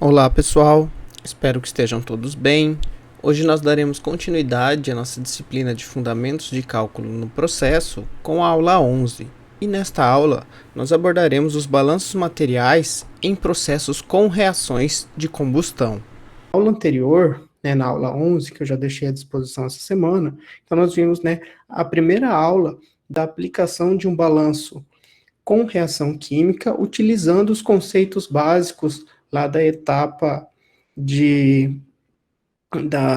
Olá pessoal, espero que estejam todos bem. Hoje nós daremos continuidade à nossa disciplina de Fundamentos de Cálculo no Processo com a aula 11. E nesta aula nós abordaremos os balanços materiais em processos com reações de combustão. Na aula anterior, na aula 11, que eu já deixei à disposição essa semana, então nós vimos a primeira aula da aplicação de um balanço com reação química, utilizando os conceitos básicos lá da etapa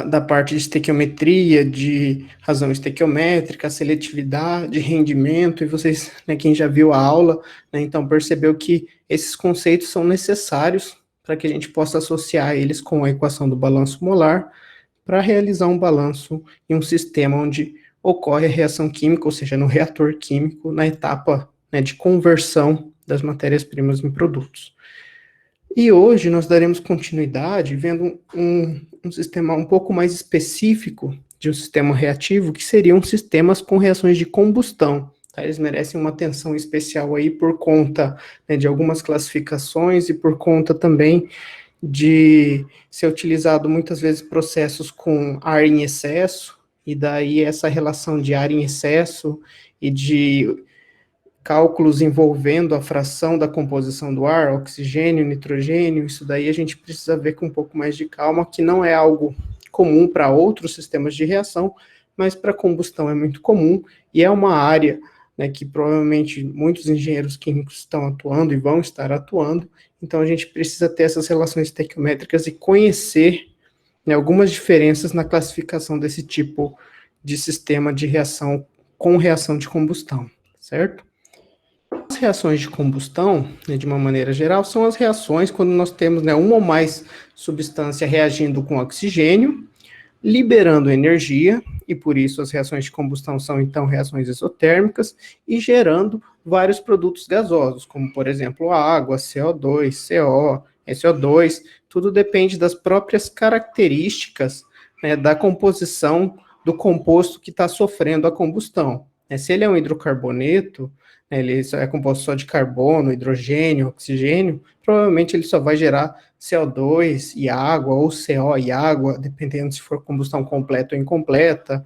da parte de estequiometria, de razão estequiométrica, seletividade, rendimento, e vocês, quem já viu a aula, então percebeu que esses conceitos são necessários para que a gente possa associar eles com a equação do balanço molar, para realizar um balanço em um sistema onde ocorre a reação química, ou seja, no reator químico, na etapa de conversão das matérias-primas em produtos. E hoje nós daremos continuidade vendo um sistema um pouco mais específico de um sistema reativo, que seriam sistemas com reações de combustão. Tá? Eles merecem uma atenção especial aí por conta de algumas classificações e por conta também de ser utilizado muitas vezes processos com ar em excesso, e daí essa relação de ar em excesso e de cálculos envolvendo a fração da composição do ar, oxigênio, nitrogênio, isso daí a gente precisa ver com um pouco mais de calma, que não é algo comum para outros sistemas de reação, mas para combustão é muito comum, e é uma área que provavelmente muitos engenheiros químicos estão atuando e vão estar atuando, então a gente precisa ter essas relações estequiométricas e conhecer algumas diferenças na classificação desse tipo de sistema de reação com reação de combustão, certo? As reações de combustão, de uma maneira geral, são as reações quando nós temos uma ou mais substância reagindo com oxigênio, liberando energia, e por isso as reações de combustão são, então, reações exotérmicas, e gerando vários produtos gasosos, como, por exemplo, a água, CO2, CO, SO2, tudo depende das próprias características da composição do composto que está sofrendo a combustão. Se ele é um hidrocarboneto, ele é composto só de carbono, hidrogênio, oxigênio, provavelmente ele só vai gerar CO2 e água, ou CO e água, dependendo se for combustão completa ou incompleta.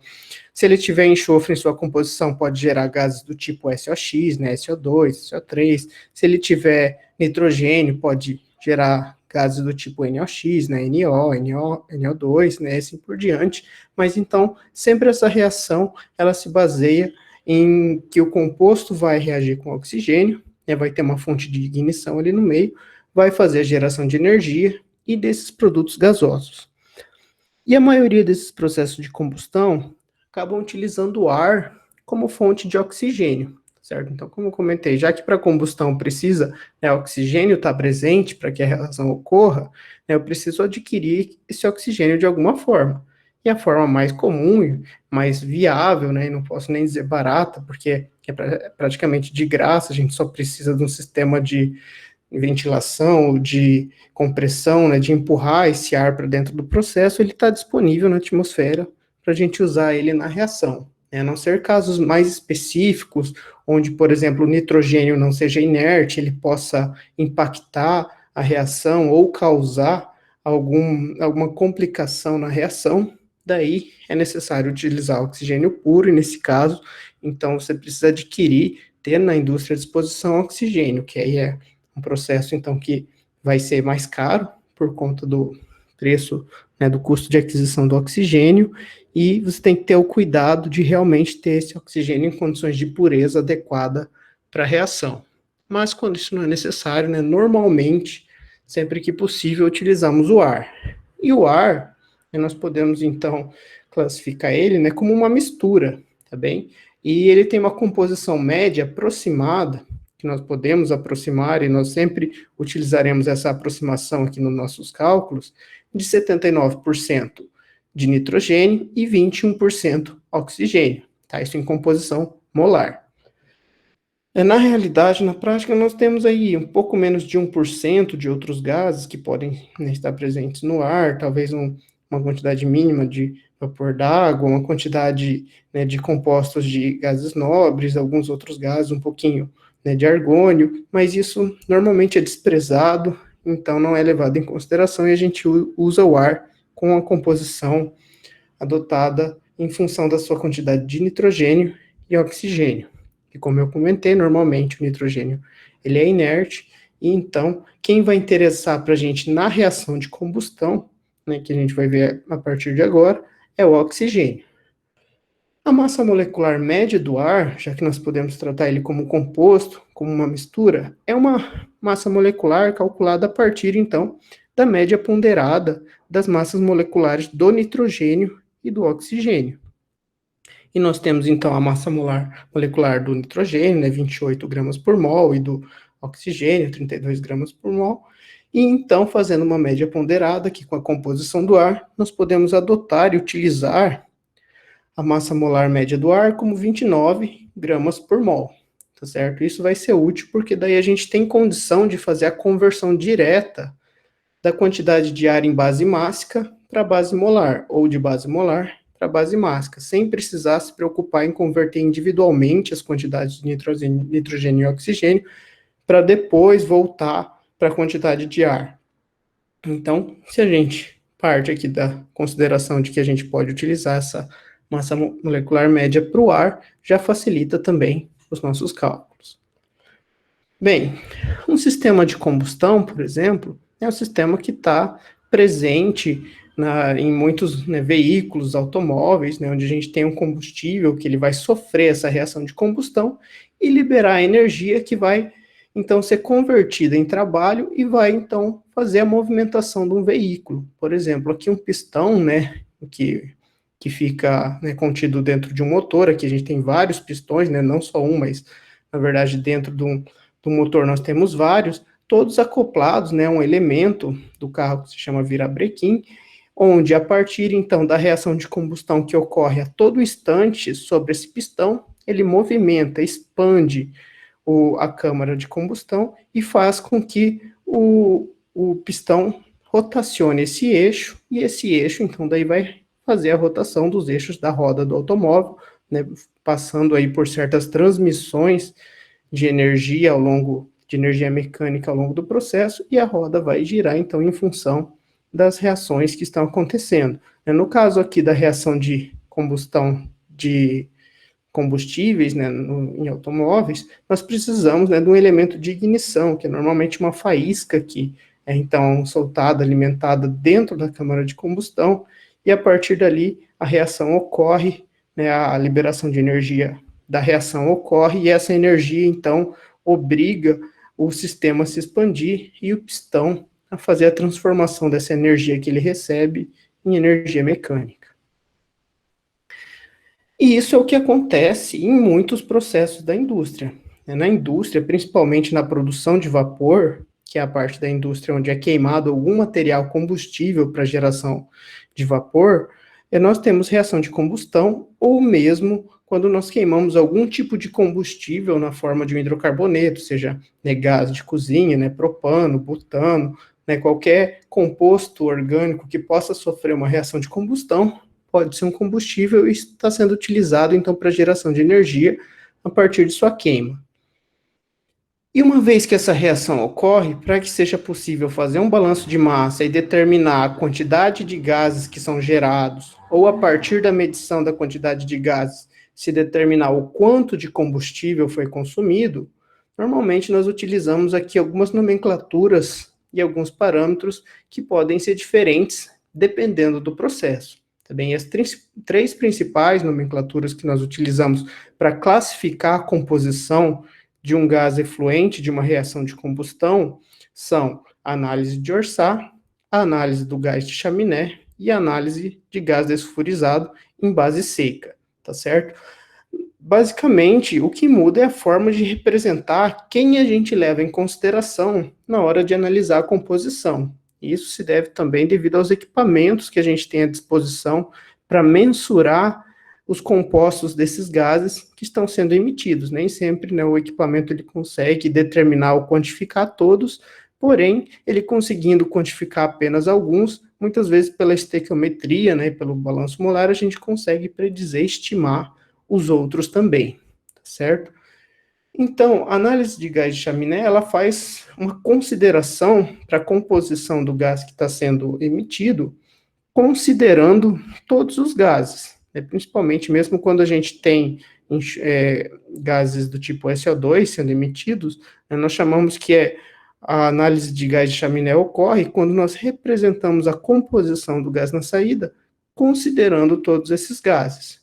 Se ele tiver enxofre em sua composição, pode gerar gases do tipo SOx, SO2, SO3. Se ele tiver nitrogênio, pode gerar gases do tipo NOx, NO2, assim por diante. Mas então, sempre essa reação, ela se baseia em que o composto vai reagir com oxigênio, vai ter uma fonte de ignição ali no meio, vai fazer a geração de energia e desses produtos gasosos. E a maioria desses processos de combustão acabam utilizando o ar como fonte de oxigênio, certo? Então, como eu comentei, já que para combustão precisa oxigênio estar presente para que a reação ocorra, eu preciso adquirir esse oxigênio de alguma forma. E a forma mais comum, mais viável, e não posso nem dizer barata, porque é praticamente de graça, a gente só precisa de um sistema de ventilação, de compressão, de empurrar esse ar para dentro do processo, ele está disponível na atmosfera para a gente usar ele na reação. A não ser casos mais específicos, onde, por exemplo, o nitrogênio não seja inerte, ele possa impactar a reação ou causar alguma complicação na reação, daí é necessário utilizar oxigênio puro, e nesse caso, então você precisa adquirir, ter na indústria à disposição oxigênio, que aí é um processo, então, que vai ser mais caro por conta do preço, do custo de aquisição do oxigênio, e você tem que ter o cuidado de realmente ter esse oxigênio em condições de pureza adequada para a reação. Mas quando isso não é necessário, normalmente, sempre que possível, utilizamos o ar. E o ar, nós podemos, então, classificar ele como uma mistura, tá bem? E ele tem uma composição média aproximada, que nós podemos aproximar, e nós sempre utilizaremos essa aproximação aqui nos nossos cálculos, de 79% de nitrogênio e 21% oxigênio, tá? Isso em composição molar. Na realidade, na prática, nós temos aí um pouco menos de 1% de outros gases que podem estar presentes no ar, talvez uma quantidade mínima de vapor d'água, uma quantidade de compostos de gases nobres, alguns outros gases, um pouquinho de argônio, mas isso normalmente é desprezado então não é levado em consideração e a gente usa o ar com a composição adotada em função da sua quantidade de nitrogênio e oxigênio. E como eu comentei, normalmente o nitrogênio ele é inerte, e então quem vai interessar para a gente na reação de combustão, né, que a gente vai ver a partir de agora, é o oxigênio. A massa molecular média do ar, já que nós podemos tratar ele como composto, como uma mistura, é uma massa molecular calculada a partir, então, da média ponderada das massas moleculares do nitrogênio e do oxigênio. E nós temos, então, a massa molecular do nitrogênio, né, 28 gramas por mol, e do oxigênio, 32 gramas por mol. E, então, fazendo uma média ponderada aqui com a composição do ar, nós podemos adotar e utilizar a massa molar média do ar como 29 gramas por mol, tá certo? Isso vai ser útil porque daí a gente tem condição de fazer a conversão direta da quantidade de ar em base mássica para base molar, ou de base molar para base mássica, sem precisar se preocupar em converter individualmente as quantidades de nitrogênio e oxigênio para depois voltar para a quantidade de ar. Então, se a gente parte aqui da consideração de que a gente pode utilizar essa massa molecular média para o ar, já facilita também os nossos cálculos. Bem, um sistema de combustão, por exemplo, é um sistema que está presente em muitos veículos, automóveis, onde a gente tem um combustível que ele vai sofrer essa reação de combustão e liberar energia que vai, então, ser convertida em trabalho e vai, então, fazer a movimentação de um veículo. Por exemplo, aqui um pistão, que fica contido dentro de um motor. Aqui a gente tem vários pistões, não só um, mas, na verdade, dentro do motor nós temos vários, todos acoplados, um elemento do carro que se chama virabrequim, onde a partir, então, da reação de combustão que ocorre a todo instante sobre esse pistão, ele movimenta, expande a câmara de combustão e faz com que o pistão rotacione esse eixo, e esse eixo, então, daí vai fazer a rotação dos eixos da roda do automóvel, passando aí por certas transmissões de energia de energia mecânica ao longo do processo, e a roda vai girar, então, em função das reações que estão acontecendo. No caso aqui da reação de combustão de combustíveis, em automóveis, nós precisamos de um elemento de ignição, que é normalmente uma faísca que é, então, soltada, alimentada dentro da câmara de combustão, e a partir dali a reação ocorre, a liberação de energia da reação ocorre, e essa energia, então, obriga o sistema a se expandir e o pistão a fazer a transformação dessa energia que ele recebe em energia mecânica. E isso é o que acontece em muitos processos da indústria. Na indústria, principalmente na produção de vapor, que é a parte da indústria onde é queimado algum material combustível para geração de vapor, nós temos reação de combustão, ou mesmo quando nós queimamos algum tipo de combustível na forma de um hidrocarboneto, seja gás de cozinha, propano, butano, qualquer composto orgânico que possa sofrer uma reação de combustão, pode ser um combustível e está sendo utilizado, então, para geração de energia a partir de sua queima. E uma vez que essa reação ocorre, para que seja possível fazer um balanço de massa e determinar a quantidade de gases que são gerados, ou a partir da medição da quantidade de gases, se determinar o quanto de combustível foi consumido, normalmente nós utilizamos aqui algumas nomenclaturas e alguns parâmetros que podem ser diferentes dependendo do processo. Também as três principais nomenclaturas que nós utilizamos para classificar a composição de um gás efluente de uma reação de combustão são a análise de Orçat, a análise do gás de chaminé e a análise de gás dessulfurizado em base seca, tá certo? Basicamente, o que muda é a forma de representar quem a gente leva em consideração na hora de analisar a composição. Isso se deve também devido aos equipamentos que a gente tem à disposição para mensurar os compostos desses gases que estão sendo emitidos. Nem sempre o equipamento ele consegue determinar ou quantificar todos, porém, ele conseguindo quantificar apenas alguns, muitas vezes pela estequiometria, pelo balanço molar, a gente consegue predizer, estimar os outros também, certo? Então, a análise de gás de chaminé, ela faz uma consideração para a composição do gás que está sendo emitido, considerando todos os gases, né? Principalmente mesmo quando a gente tem gases do tipo SO2 sendo emitidos, né, nós chamamos que a análise de gás de chaminé ocorre quando nós representamos a composição do gás na saída, considerando todos esses gases.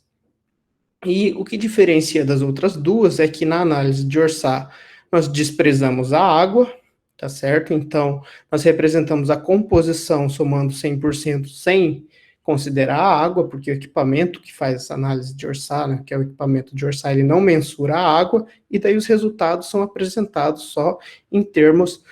E o que diferencia das outras duas é que na análise de Orçat nós desprezamos a água, tá certo? Então, nós representamos a composição somando 100% sem considerar a água, porque o equipamento que faz essa análise de Orçat, né, que é o equipamento de Orçat, ele não mensura a água, e daí os resultados são apresentados só em termos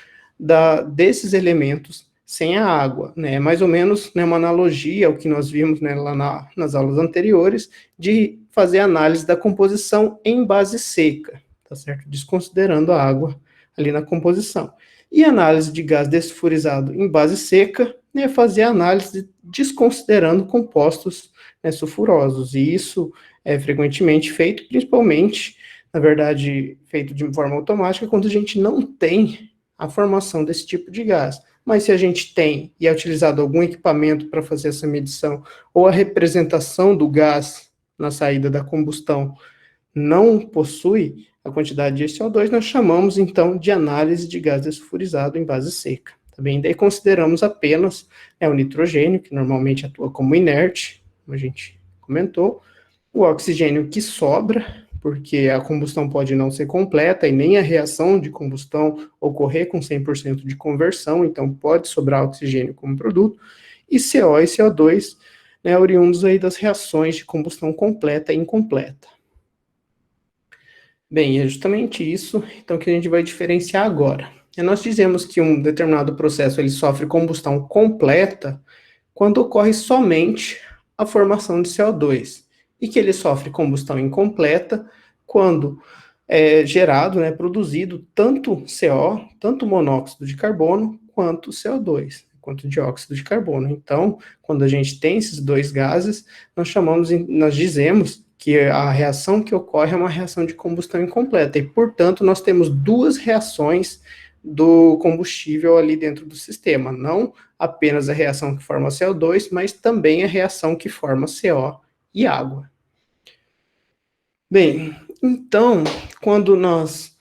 desses elementos sem a água, né? É mais ou menos, né, uma analogia ao que nós vimos, né, lá nas aulas anteriores, de fazer análise da composição em base seca, tá certo? Desconsiderando a água ali na composição. E análise de gás dessulfurizado em base seca, né, fazer análise desconsiderando compostos, né, sulfurosos. E isso é frequentemente feito, principalmente, na verdade, feito de forma automática, quando a gente não tem a formação desse tipo de gás. Mas se a gente tem e é utilizado algum equipamento para fazer essa medição, ou a representação do gás na saída da combustão não possui a quantidade de CO2, nós chamamos então de análise de gás dessulfurizado em base seca. Tá bem? Daí consideramos apenas o nitrogênio, que normalmente atua como inerte, como a gente comentou, o oxigênio que sobra, porque a combustão pode não ser completa e nem a reação de combustão ocorrer com 100% de conversão, então pode sobrar oxigênio como produto, e CO e CO2, né, oriundos aí das reações de combustão completa e incompleta. Bem, é justamente isso então que a gente vai diferenciar agora. Nós dizemos que um determinado processo ele sofre combustão completa quando ocorre somente a formação de CO2, e que ele sofre combustão incompleta quando é gerado, né, produzido tanto CO, tanto monóxido de carbono, quanto CO2, quanto dióxido de carbono. Então, quando a gente tem esses dois gases, nós dizemos que a reação que ocorre é uma reação de combustão incompleta, e, portanto, nós temos duas reações do combustível ali dentro do sistema, não apenas a reação que forma CO2, mas também a reação que forma CO e água. Bem, então, quando nós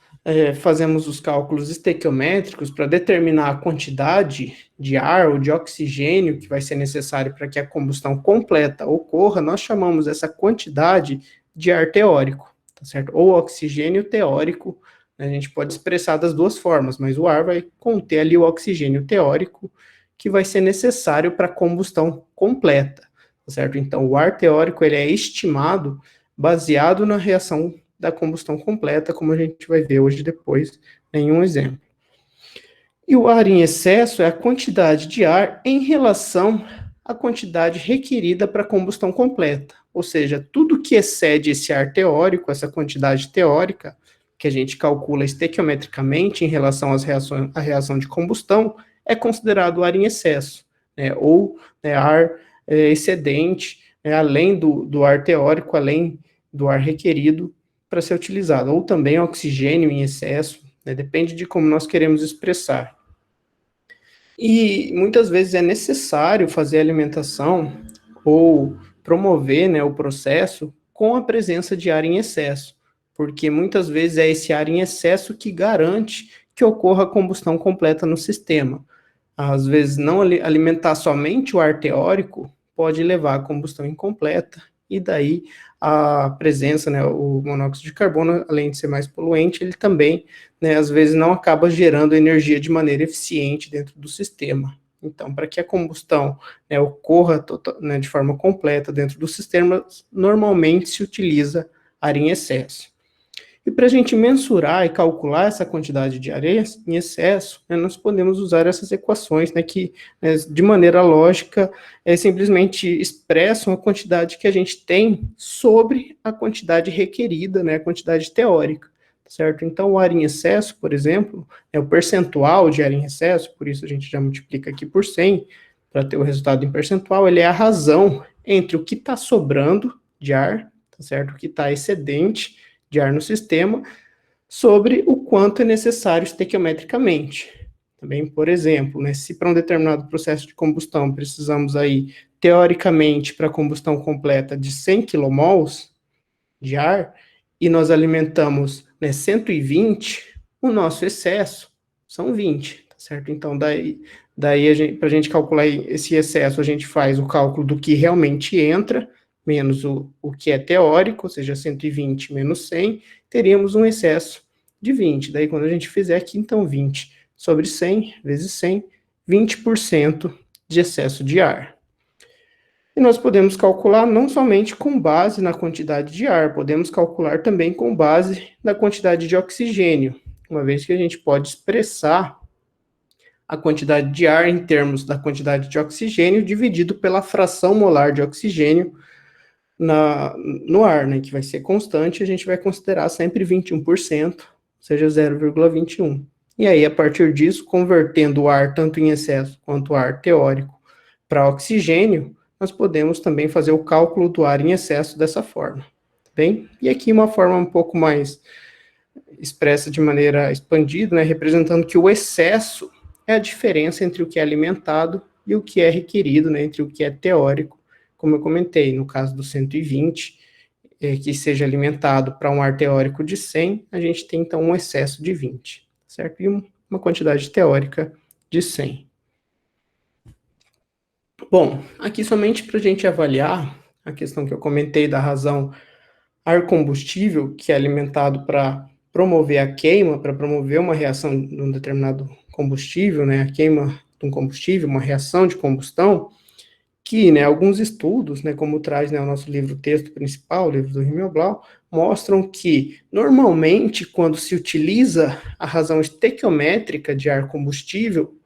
fazemos os cálculos estequiométricos para determinar a quantidade de ar ou de oxigênio que vai ser necessário para que a combustão completa ocorra, nós chamamos essa quantidade de ar teórico, tá certo? Ou oxigênio teórico, né? A gente pode expressar das duas formas, mas o ar vai conter ali o oxigênio teórico que vai ser necessário para a combustão completa, tá certo? Então, o ar teórico ele é estimado baseado na reação da combustão completa, como a gente vai ver hoje depois em um exemplo. E o ar em excesso é a quantidade de ar em relação à quantidade requerida para a combustão completa. Ou seja, tudo que excede esse ar teórico, essa quantidade teórica, que a gente calcula estequiometricamente em relação à reação de combustão, é considerado ar em excesso, né, ou ar excedente, além do ar teórico, além do ar requerido para ser utilizado, ou também oxigênio em excesso, né, depende de como nós queremos expressar. E muitas vezes é necessário fazer alimentação ou promover, né, o processo com a presença de ar em excesso, porque muitas vezes é esse ar em excesso que garante que ocorra a combustão completa no sistema. Às vezes, não alimentar somente o ar teórico pode levar à combustão incompleta, e daí a presença, né, o monóxido de carbono, além de ser mais poluente, ele também, né, às vezes não acaba gerando energia de maneira eficiente dentro do sistema. Então, para que a combustão, né, ocorra né, de forma completa dentro do sistema, normalmente se utiliza ar em excesso. E para a gente mensurar e calcular essa quantidade de areia em excesso, né, nós podemos usar essas equações, né, que, né, de maneira lógica, simplesmente expressam a quantidade que a gente tem sobre a quantidade requerida, né, a quantidade teórica, certo? Então, o ar em excesso, por exemplo, é o percentual de ar em excesso, por isso a gente já multiplica aqui por 100, para ter o resultado em percentual, ele é a razão entre o que está sobrando de ar, tá certo? O que está excedente de ar no sistema, sobre o quanto é necessário estequiometricamente. Também, por exemplo, né, se para um determinado processo de combustão precisamos aí, teoricamente, para a combustão completa de 100 kmols de ar, e nós alimentamos, né, 120, o nosso excesso são 20, tá certo? Então, daí para a gente calcular esse excesso, a gente faz o cálculo do que realmente entra, menos o que é teórico, ou seja, 120 menos 100, teríamos um excesso de 20. Daí, quando a gente fizer aqui, então, 20 sobre 100 vezes 100, 20% de excesso de ar. E nós podemos calcular não somente com base na quantidade de ar, podemos calcular também com base na quantidade de oxigênio, uma vez que a gente pode expressar a quantidade de ar em termos da quantidade de oxigênio dividido pela fração molar de oxigênio no ar, né, que vai ser constante, a gente vai considerar sempre 21%, ou seja, 0,21. E aí, a partir disso, convertendo o ar tanto em excesso quanto o ar teórico para oxigênio, nós podemos também fazer o cálculo do ar em excesso dessa forma. Bem? E aqui uma forma um pouco mais expressa de maneira expandida, né, representando que o excesso é a diferença entre o que é alimentado e o que é requerido, né, entre o que é teórico, como eu comentei, no caso do 120, que seja alimentado para um ar teórico de 100, a gente tem então um excesso de 20, certo? E uma quantidade teórica de 100. Bom, aqui somente para a gente avaliar a questão que eu comentei da razão ar combustível, que é alimentado para promover a queima, para promover uma reação de um determinado combustível, né, a queima de um combustível, uma reação de combustão, que, né, alguns estudos, né, como traz, né, o nosso livro-texto principal, o livro do Himmelblau, mostram que, normalmente, quando se utiliza a razão estequiométrica de ar combustível,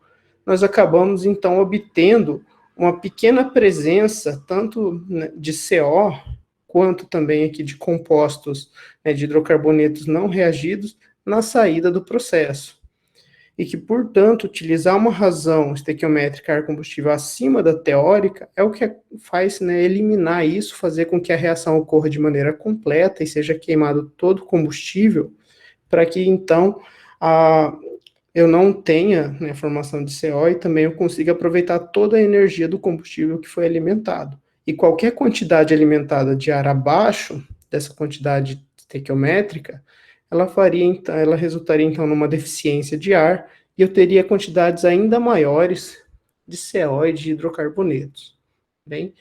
nós acabamos, então, obtendo uma pequena presença, tanto de CO, quanto também aqui de compostos, né, de hidrocarbonetos não reagidos, na saída do processo. E que, portanto, utilizar uma razão estequiométrica ar combustível acima da teórica é o que faz, né, eliminar isso, fazer com que a reação ocorra de maneira completa e seja queimado todo o combustível, para que, então, eu não tenha, né, formação de CO e também eu consiga aproveitar toda a energia do combustível que foi alimentado. E qualquer quantidade alimentada de ar abaixo dessa quantidade estequiométrica, ela resultaria então numa deficiência de ar e eu teria quantidades ainda maiores de CO e de hidrocarbonetos. Bem,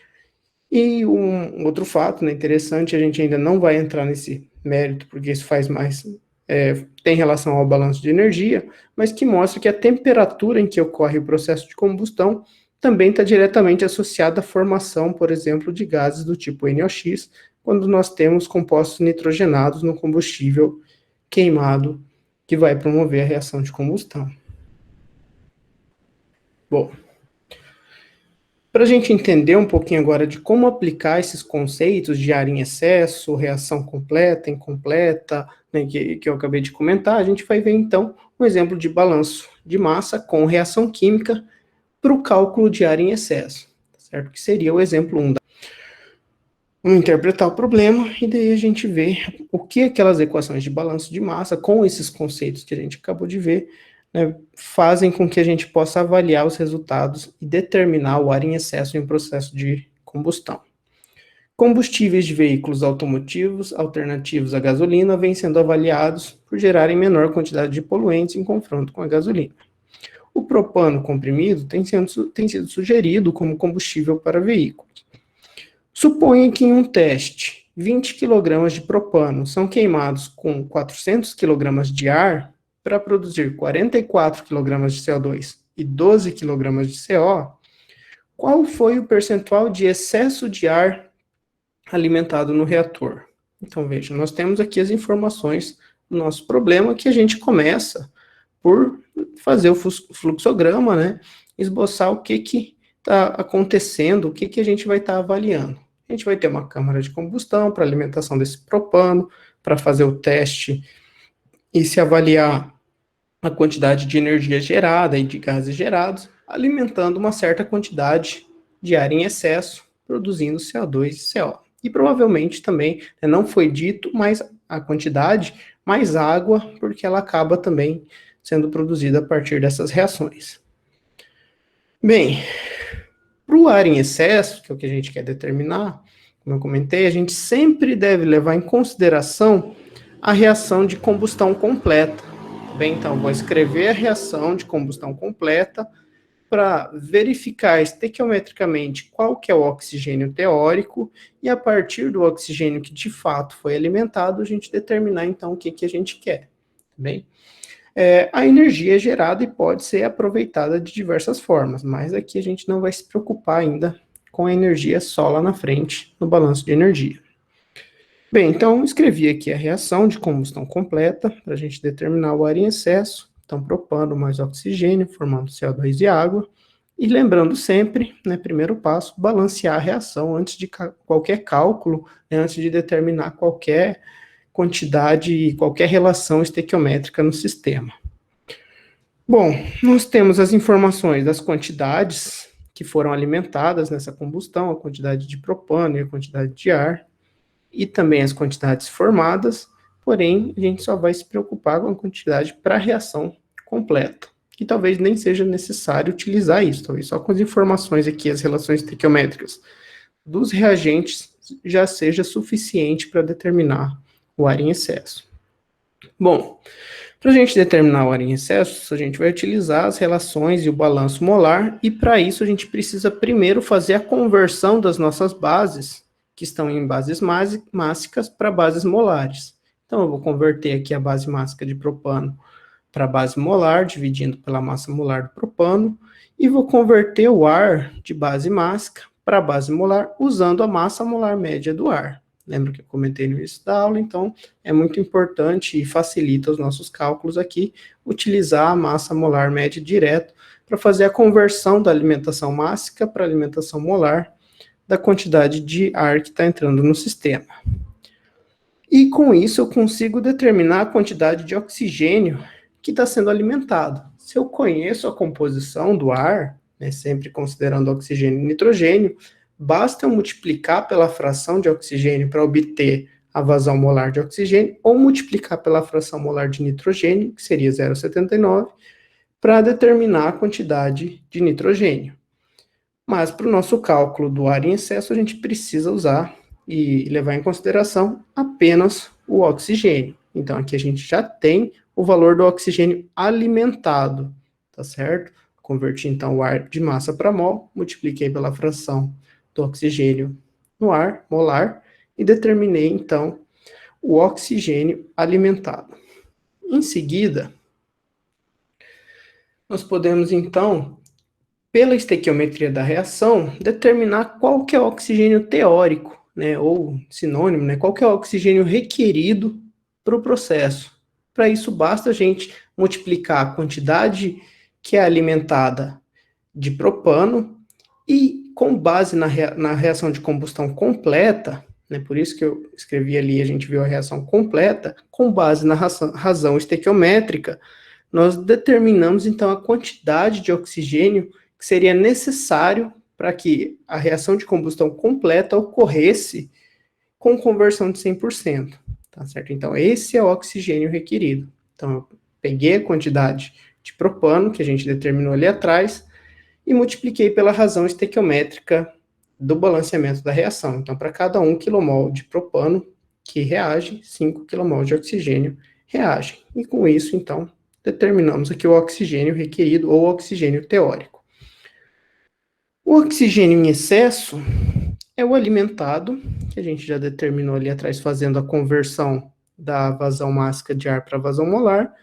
e um outro fato, né, interessante, a gente ainda não vai entrar nesse mérito, porque isso faz mais, tem relação ao balanço de energia, mas que mostra que a temperatura em que ocorre o processo de combustão também está diretamente associada à formação, por exemplo, de gases do tipo NOx, quando nós temos compostos nitrogenados no combustível queimado, que vai promover a reação de combustão. Bom, para a gente entender um pouquinho agora de como aplicar esses conceitos de ar em excesso, reação completa, incompleta, né, que eu acabei de comentar, a gente vai ver então um exemplo de balanço de massa com reação química para o cálculo de ar em excesso, certo? Que seria o exemplo 1. Vamos interpretar o problema e daí a gente vê o que aquelas equações de balanço de massa, com esses conceitos que a gente acabou de ver, né, fazem com que a gente possa avaliar os resultados e determinar o ar em excesso em um processo de combustão. Combustíveis de veículos automotivos alternativos à gasolina vêm sendo avaliados por gerarem menor quantidade de poluentes em confronto com a gasolina. O propano comprimido tem sido sugerido como combustível para veículos. Suponha que em um teste, 20 kg de propano são queimados com 400 kg de ar para produzir 44 kg de CO2 e 12 kg de CO. Qual foi o percentual de excesso de ar alimentado no reator? Então, veja, nós temos aqui as informações do nosso problema, que a gente começa por fazer o fluxograma, né? Esboçar o que está acontecendo, o que a gente vai estar avaliando. A gente vai ter uma câmara de combustão para alimentação desse propano, para fazer o teste e se avaliar a quantidade de energia gerada e de gases gerados, alimentando uma certa quantidade de ar em excesso, produzindo CO2 e CO. E provavelmente também, não foi dito, mas a quantidade, mais água, porque ela acaba também sendo produzida a partir dessas reações. Bem, para o ar em excesso, que é o que a gente quer determinar, como eu comentei, a gente sempre deve levar em consideração a reação de combustão completa. Bem, então, vou escrever a reação de combustão completa para verificar estequiometricamente qual que é o oxigênio teórico e a partir do oxigênio que de fato foi alimentado, a gente determinar então o que a gente quer. Tá bem? A energia é gerada e pode ser aproveitada de diversas formas, mas aqui a gente não vai se preocupar ainda com a energia só lá na frente, no balanço de energia. Bem, então escrevi aqui a reação de combustão completa, para a gente determinar o ar em excesso, então propano mais oxigênio, formando CO2 e água, e lembrando sempre, né, primeiro passo, balancear a reação antes de qualquer cálculo, né, antes de determinar qualquer quantidade e qualquer relação estequiométrica no sistema. Bom, nós temos as informações das quantidades que foram alimentadas nessa combustão, a quantidade de propano e a quantidade de ar, e também as quantidades formadas, porém, a gente só vai se preocupar com a quantidade para a reação completa. E talvez nem seja necessário utilizar isso, talvez só com as informações aqui, as relações estequiométricas dos reagentes, já seja suficiente para determinar o ar em excesso. Bom, para a gente determinar o ar em excesso, a gente vai utilizar as relações e o balanço molar, e para isso a gente precisa primeiro fazer a conversão das nossas bases, que estão em bases mássicas, para bases molares. Então, eu vou converter aqui a base mássica de propano para a base molar, dividindo pela massa molar do propano, e vou converter o ar de base mássica para a base molar, usando a massa molar média do ar. Lembra que eu comentei no início da aula, então é muito importante e facilita os nossos cálculos aqui, utilizar a massa molar média direto para fazer a conversão da alimentação mássica para a alimentação molar da quantidade de ar que está entrando no sistema. E com isso eu consigo determinar a quantidade de oxigênio que está sendo alimentado. Se eu conheço a composição do ar, né, sempre considerando oxigênio e nitrogênio, basta eu multiplicar pela fração de oxigênio para obter a vazão molar de oxigênio, ou multiplicar pela fração molar de nitrogênio, que seria 0,79, para determinar a quantidade de nitrogênio. Mas para o nosso cálculo do ar em excesso, a gente precisa usar e levar em consideração apenas o oxigênio. Então, aqui a gente já tem o valor do oxigênio alimentado, tá certo? Converti, então, o ar de massa para mol, multipliquei pela fração do oxigênio no ar, molar, e determinei, então, o oxigênio alimentado. Em seguida, nós podemos, então, pela estequiometria da reação, determinar qual que é o oxigênio teórico, né, ou sinônimo, né, qual que é o oxigênio requerido para o processo. Para isso, basta a gente multiplicar a quantidade que é alimentada de propano e, com base na reação de combustão completa, né, por isso que eu escrevi ali, a gente viu a reação completa, com base na razão estequiométrica, nós determinamos, então, a quantidade de oxigênio que seria necessário para que a reação de combustão completa ocorresse com conversão de 100%, tá certo? Então, esse é o oxigênio requerido. Então, eu peguei a quantidade de propano, que a gente determinou ali atrás, e multipliquei pela razão estequiométrica do balanceamento da reação. Então, para cada 1 kmol de propano que reage, 5 kmol de oxigênio reagem. E com isso, então, determinamos aqui o oxigênio requerido ou oxigênio teórico. O oxigênio em excesso é o alimentado, que a gente já determinou ali atrás, fazendo a conversão da vazão mássica de ar para vazão molar,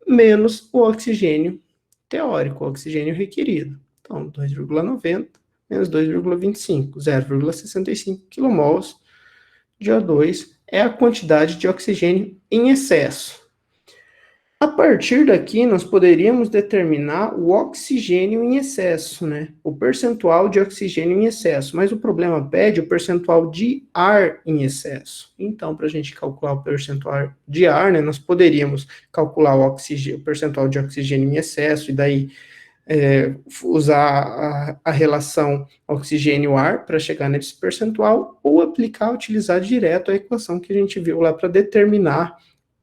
menos o oxigênio teórico, o oxigênio requerido. Então, 2,90 menos 2,25, 0,65 kmol de O2 é a quantidade de oxigênio em excesso. A partir daqui, nós poderíamos determinar o oxigênio em excesso, né? O percentual de oxigênio em excesso. Mas o problema pede o percentual de ar em excesso. Então, para a gente calcular o percentual de ar, né, nós poderíamos calcular o percentual de oxigênio em excesso, e daí usar a relação oxigênio-ar para chegar nesse percentual, ou utilizar direto a equação que a gente viu lá para determinar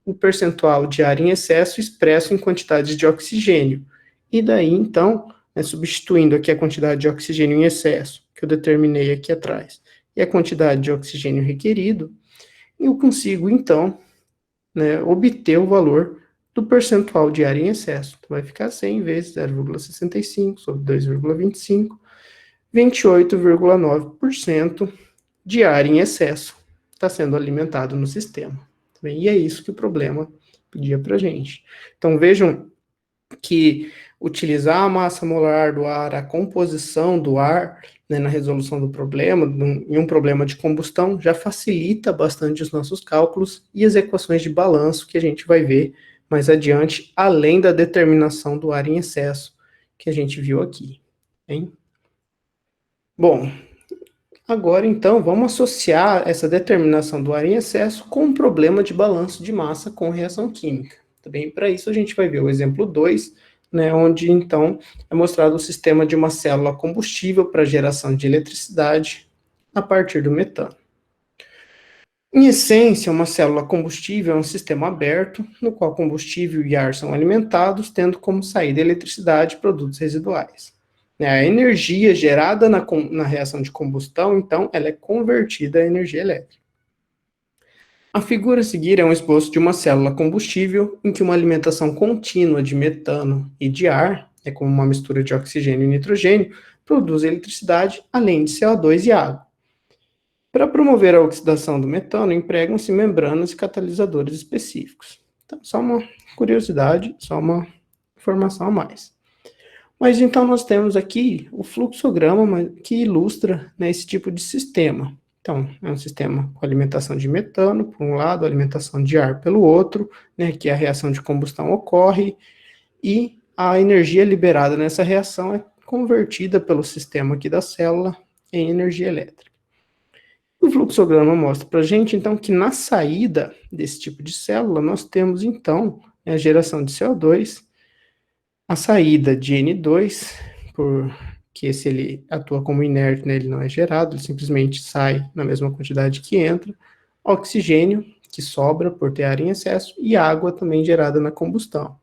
o percentual de ar em excesso expresso em quantidades de oxigênio. E daí, então, substituindo aqui a quantidade de oxigênio em excesso, que eu determinei aqui atrás, e a quantidade de oxigênio requerido, eu consigo, então, obter o valor do percentual de ar em excesso. Então, vai ficar 100 vezes 0,65 sobre 2,25, 28,9% de ar em excesso está sendo alimentado no sistema. E é isso que o problema pedia para a gente. Então, vejam que utilizar a massa molar do ar, a composição do ar, na resolução do problema, em um problema de combustão, já facilita bastante os nossos cálculos e as equações de balanço que a gente vai ver mais adiante, além da determinação do ar em excesso que a gente viu aqui. Hein? Bom, agora, então, vamos associar essa determinação do ar em excesso com um problema de balanço de massa com reação química. Também para isso a gente vai ver o exemplo 2, onde, então, é mostrado o sistema de uma célula combustível para geração de eletricidade a partir do metano. Em essência, uma célula combustível é um sistema aberto, no qual combustível e ar são alimentados, tendo como saída eletricidade e produtos residuais. A energia gerada na reação de combustão, então, ela é convertida a energia elétrica. A figura a seguir é um esboço de uma célula combustível em que uma alimentação contínua de metano e de ar, como uma mistura de oxigênio e nitrogênio, produz eletricidade, além de CO2 e água. Para promover a oxidação do metano, empregam-se membranas e catalisadores específicos. Então, só uma curiosidade, só uma informação a mais. Mas então nós temos aqui o fluxograma que ilustra esse tipo de sistema. Então, é um sistema com alimentação de metano, por um lado, alimentação de ar pelo outro, que a reação de combustão ocorre, e a energia liberada nessa reação é convertida pelo sistema aqui da célula em energia elétrica. O fluxograma mostra para a gente, então, que na saída desse tipo de célula, nós temos, então, a geração de CO2, a saída de N2, porque esse ele atua como inerte, ele não é gerado, ele simplesmente sai na mesma quantidade que entra, oxigênio, que sobra por ter ar em excesso, e água também gerada na combustão.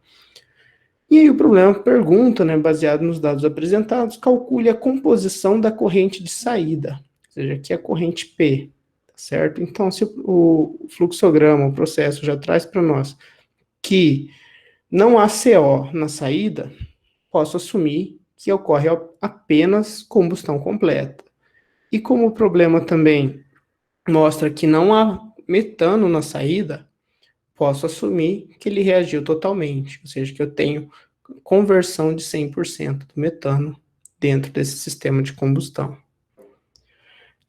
E aí o problema pergunta, baseado nos dados apresentados, calcule a composição da corrente de saída, ou seja, aqui é a corrente P, certo? Então, se o fluxograma, o processo já traz para nós que não há CO na saída, posso assumir que ocorre apenas combustão completa. E como o problema também mostra que não há metano na saída, posso assumir que ele reagiu totalmente, ou seja, que eu tenho conversão de 100% do metano dentro desse sistema de combustão.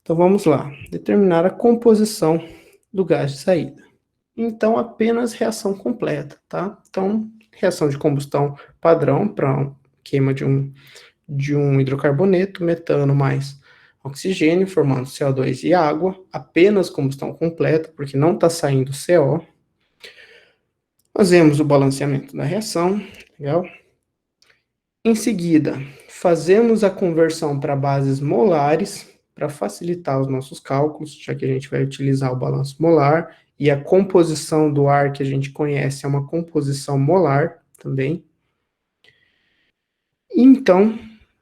Então vamos lá, determinar a composição do gás de saída. Então apenas reação completa, tá? Então, reação de combustão padrão para queima de um hidrocarboneto, metano mais oxigênio, formando CO2 e água, apenas combustão completa, porque não está saindo CO. Fazemos o balanceamento da reação, legal? Em seguida, fazemos a conversão para bases molares, para facilitar os nossos cálculos, já que a gente vai utilizar o balanço molar, e a composição do ar que a gente conhece é uma composição molar também. Então,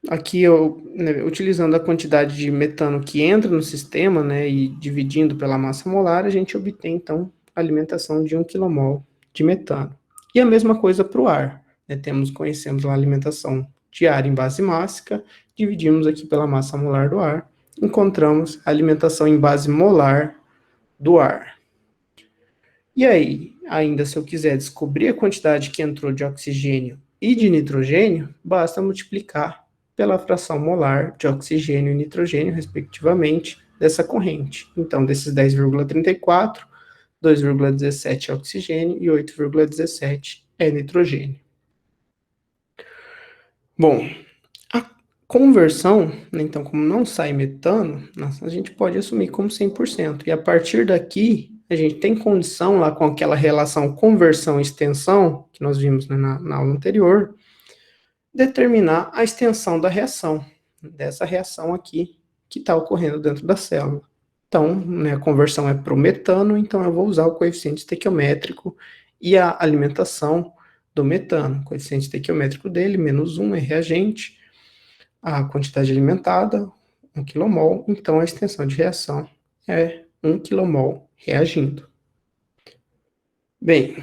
aqui utilizando a quantidade de metano que entra no sistema, e dividindo pela massa molar, a gente obtém, então, a alimentação de 1 kmol de metano. E a mesma coisa para o ar. Conhecemos a alimentação de ar em base mássica, dividimos aqui pela massa molar do ar, encontramos a alimentação em base molar do ar. E aí, ainda se eu quiser descobrir a quantidade que entrou de oxigênio e de nitrogênio, basta multiplicar pela fração molar de oxigênio e nitrogênio, respectivamente, dessa corrente. Então, desses 10,34, 2,17 é oxigênio e 8,17 é nitrogênio. Bom, a conversão, então, como não sai metano, a gente pode assumir como 100%. E a partir daqui, a gente tem condição lá com aquela relação conversão-extensão, que nós vimos na aula anterior, determinar a extensão da reação, dessa reação aqui que está ocorrendo dentro da célula. Então, né, a conversão é para o metano, então eu vou usar o coeficiente estequiométrico e a alimentação do metano. O coeficiente estequiométrico dele, -1, é reagente, a quantidade alimentada, 1 kmol, então a extensão de reação é 1 kmol reagindo. Bem,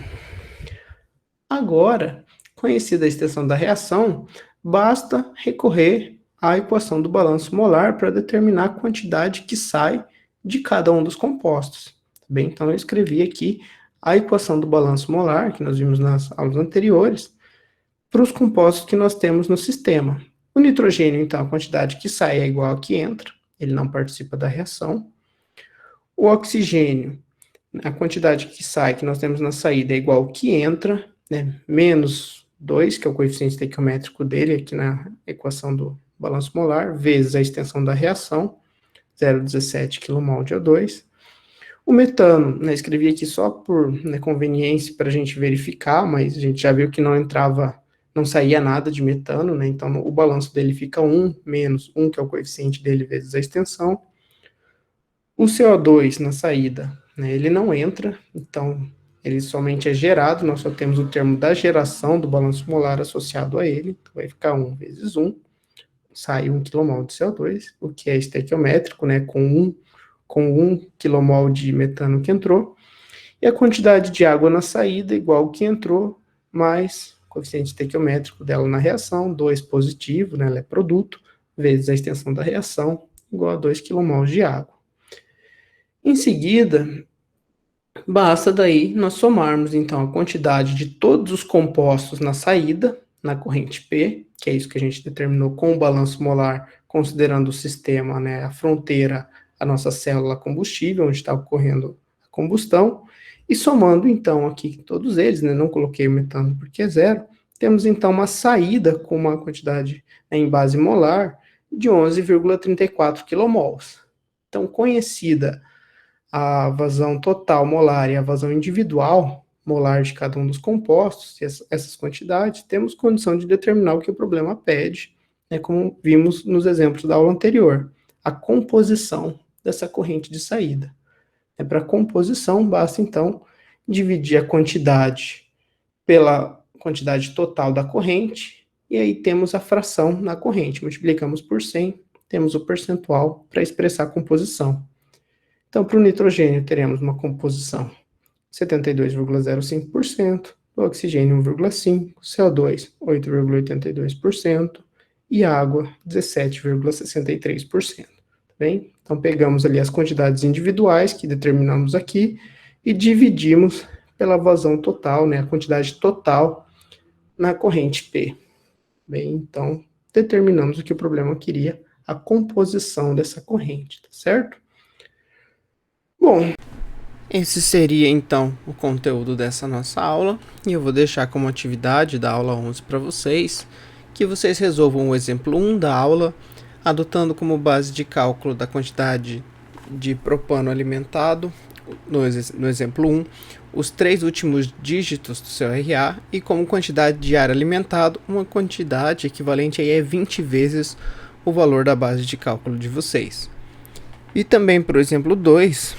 agora, conhecida a extensão da reação, basta recorrer à equação do balanço molar para determinar a quantidade que sai de cada um dos compostos. Bem, então eu escrevi aqui a equação do balanço molar, que nós vimos nas aulas anteriores, para os compostos que nós temos no sistema. O nitrogênio, então, a quantidade que sai é igual a que entra, ele não participa da reação. O oxigênio, a quantidade que sai, que nós temos na saída, é igual ao que entra, né, menos 2, que é o coeficiente estequiométrico dele, aqui na equação do balanço molar, vezes a extensão da reação, 0,17 kmol de O2. O metano, né, escrevi aqui só por, né, conveniência para a gente verificar, mas a gente já viu que não saía nada de metano, né, então o balanço dele fica 1 menos 1, que é o coeficiente dele, vezes a extensão. O CO2 na saída, né, ele não entra, então ele somente é gerado, nós só temos o termo da geração do balanço molar associado a ele, então vai ficar 1 vezes 1, sai 1 kmol de CO2, o que é estequiométrico, né, com 1 kmol de metano que entrou, e a quantidade de água na saída igual ao que entrou, mais o coeficiente estequiométrico dela na reação, 2 positivo, né, ela é produto, vezes a extensão da reação, igual a 2 kmol de água. Em seguida, basta daí nós somarmos, então, a quantidade de todos os compostos na saída, na corrente P, que é isso que a gente determinou com o balanço molar, considerando o sistema, né, a fronteira, a nossa célula combustível, onde está ocorrendo a combustão, e somando, então, aqui todos eles, né, não coloquei o metano porque é 0, temos, então, uma saída com uma quantidade, né, em base molar de 11,34 kmols. Então, conhecida a vazão total molar e a vazão individual molar de cada um dos compostos, essas quantidades, temos condição de determinar o que o problema pede, né, como vimos nos exemplos da aula anterior, a composição dessa corrente de saída. Para composição, basta, então, dividir a quantidade pela quantidade total da corrente, e aí temos a fração na corrente. Multiplicamos por 100, temos o percentual para expressar a composição. Então, para o nitrogênio, teremos uma composição 72,05%, o oxigênio 1,5%, CO2 8,82% e água 17,63%. Tá bem? Então, pegamos ali as quantidades individuais que determinamos aqui e dividimos pela vazão total, né, a quantidade total na corrente P. Bem, então, determinamos o que o problema queria, a composição dessa corrente, tá certo? Bom, esse seria então o conteúdo dessa nossa aula, e eu vou deixar como atividade da aula 11 para vocês, que vocês resolvam o exemplo 1 da aula, adotando como base de cálculo da quantidade de propano alimentado, no exemplo 1, os 3 últimos dígitos do seu RA, e como quantidade de ar alimentado, uma quantidade equivalente aí a 20 vezes o valor da base de cálculo de vocês. E também para o exemplo 2,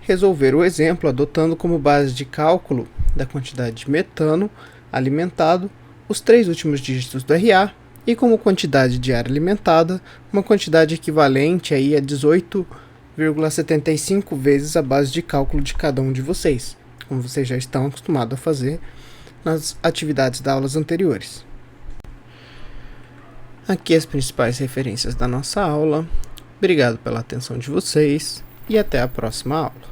resolver o exemplo adotando como base de cálculo da quantidade de metano alimentado, os 3 últimos dígitos do RA, e como quantidade de ar alimentada, uma quantidade equivalente aí a 18,75 vezes a base de cálculo de cada um de vocês, como vocês já estão acostumados a fazer nas atividades das aulas anteriores. Aqui as principais referências da nossa aula. Obrigado pela atenção de vocês e até a próxima aula.